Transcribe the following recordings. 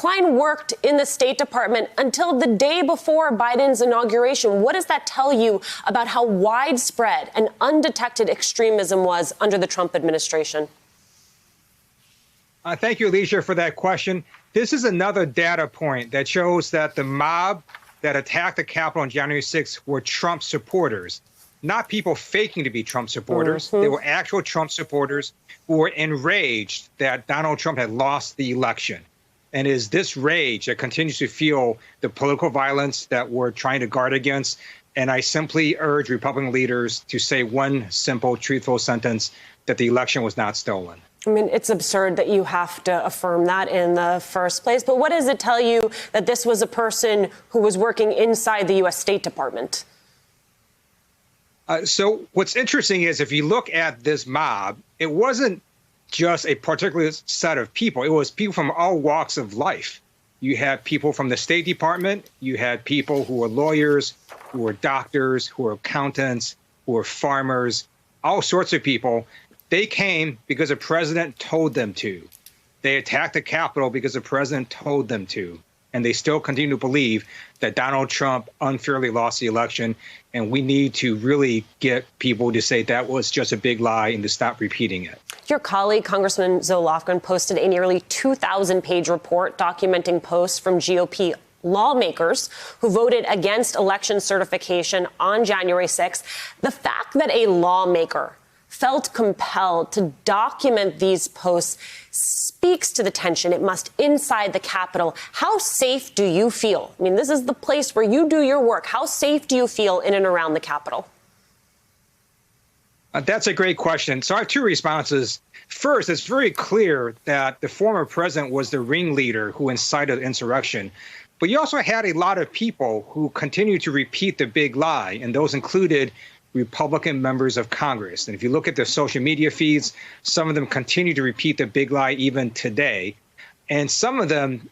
Klein worked in the State Department until the day before Biden's inauguration. What does that tell you about how widespread and undetected extremism was under the Trump administration? Thank you, Alicia, for that question. This is another data point that shows that the mob that attacked the Capitol on January 6th were Trump supporters, not people faking to be Trump supporters. They were actual Trump supporters who were enraged that Donald Trump had lost the election. And it is this rage that continues to fuel the political violence that we're trying to guard against. And I simply urge Republican leaders to say one simple, truthful sentence, that the election was not stolen. I mean, it's absurd that you have to affirm that in the first place. But what does it tell you that this was a person who was working inside the U.S. State Department? So what's interesting is if you look at this mob, it wasn't just a particular set of people. It was people from all walks of life. You had people from the State Department. You had people who were lawyers, who were doctors, who were accountants, who were farmers, all sorts of people. They came because the president told them to. They attacked the Capitol because the president told them to. And they still continue to believe that Donald Trump unfairly lost the election. And we need to really get people to say that was just a big lie and to stop repeating it. Your colleague, Congressman Zoe Lofgren, posted a nearly 2,000-page report documenting posts from GOP lawmakers who voted against election certification on January 6th. The fact that a lawmaker felt compelled to document these posts speaks to the tension it must inside the Capitol. How safe do you feel? I mean, this is the place where you do your work. How safe do you feel in and around the Capitol? That's a great question. So I have two responses. First, it's very clear that the former president was the ringleader who incited insurrection. But you also had a lot of people who continued to repeat the big lie, and those included Republican members of Congress. And if you look at their social media feeds, some of them continue to repeat the big lie even today. And some of them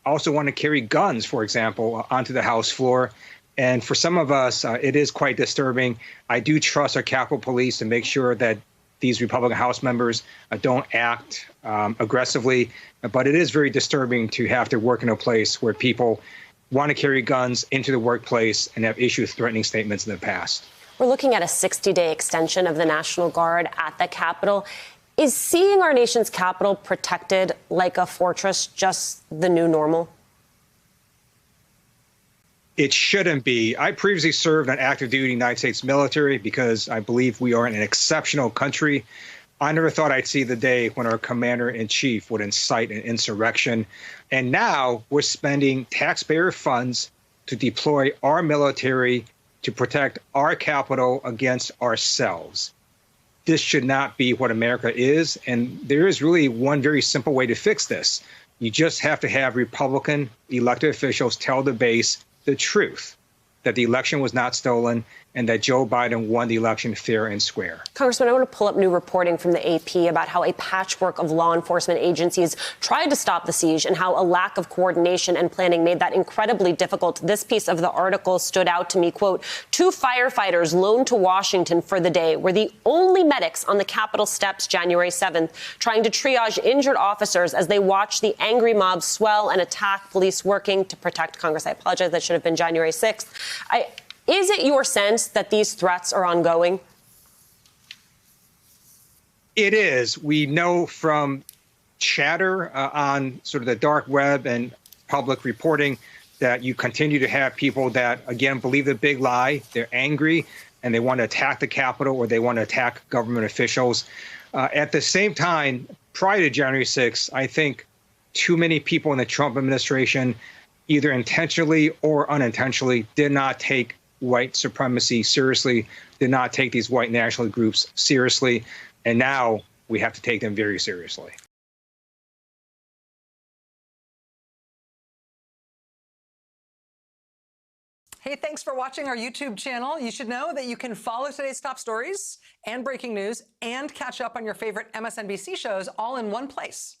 also want to carry guns, for example, onto the House floor. And for some of us, it is quite disturbing. I do trust our Capitol Police to make sure that these Republican House members don't act aggressively. But it is very disturbing to have to work in a place where people want to carry guns into the workplace and have issued threatening statements in the past. We're looking at a 60-day extension of the National Guard at the Capitol. Is seeing our nation's capital protected like a fortress just the new normal? It shouldn't be. I previously served on active duty United States military because I believe we are an exceptional country. I never thought I'd see the day when our commander-in-chief would incite an insurrection. And now we're spending taxpayer funds to deploy our military to protect our capital against ourselves. This should not be what America is. And there is really one very simple way to fix this. You just have to have Republican elected officials tell the base the truth, that the election was not stolen and that Joe Biden won the election fair and square. Congressman, I want to pull up new reporting from the AP about how a patchwork of law enforcement agencies tried to stop the siege and how a lack of coordination and planning made that incredibly difficult. This piece of the article stood out to me. Quote, 2 firefighters loaned to Washington for the day were the only medics on the Capitol steps January 7th, trying to triage injured officers as they watched the angry mob swell and attack police working to protect Congress. I apologize. That should have been January 6th. Is it your sense that these threats are ongoing? It is. We know from chatter on sort of the dark web and public reporting that you continue to have people that, again, believe the big lie. They're angry and they want to attack the Capitol or they want to attack government officials. At the same time, prior to January 6th, I think too many people in the Trump administration, either intentionally or unintentionally, did not take white supremacy seriously, did not take these white national groups seriously. And now we have to take them very seriously. Hey, thanks for watching our YouTube channel. You should know that you can follow today's top stories and breaking news and catch up on your favorite MSNBC shows all in one place.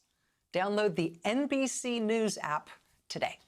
Download the NBC News app today.